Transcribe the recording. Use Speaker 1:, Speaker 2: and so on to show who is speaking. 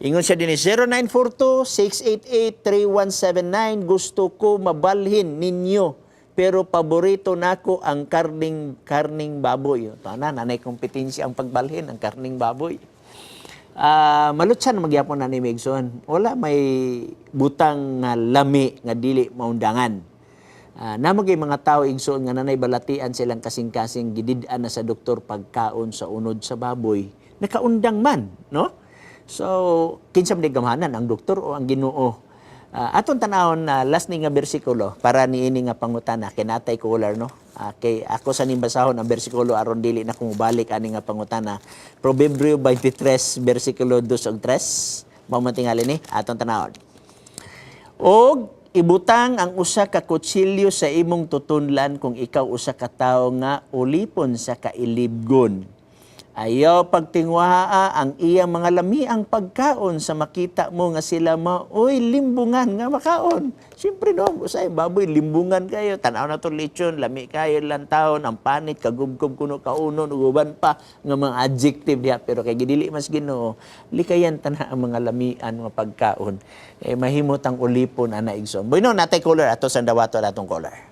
Speaker 1: Ingon siya din 0942-688-3179. Gusto ko mabalhin ninyo, pero paborito nako ang karning baboy. Tana, nanay kompetensya ang pagbalhin ang karning baboy. Malutsan magyapon na ni Megson. Wala may butang nga lami nga dili maundangan. Namagay mga tao igsoon nga nanay balatian silang kasing-kasing gidid-an na sa doktor pagkaon sa unod sa baboy. Nakaundang man, no? So, kinsa man gamahanan ang doktor o ang Ginoo? Aton tanawon na last ni nga bersikulo para niini nga pangutana kinatay caller, no? Kay ako sa nimbasahon ang bersikulo aron dili na kumubalik ani nga pangutana. Proverbio 23 bersikulo 2 ug 3. Mao man tingali ni aton tanawon. Og ibutang ang usa ka kutsilyo sa imong tutunlan kung ikaw usa ka tawo nga ulipon sa kailibgon. Ayaw pagtingwaa ang iyang mga lamiang pagkaon sa makita mo nga sila maoy limbungan nga makaon. Siyempre no, usay baboy limbungan kayo. Tanaw na to lechon, lami kayo lang taon, ang panit, kagubgob kuno kaunon, uban pa nga mga adjective diha. Pero kay gidili mas Ginoo, likayan tana ang mga lamian nga pagkaon. Mahimot ang ulipon ana igsoon. Boy no, natay caller ato sa dawato natong caller.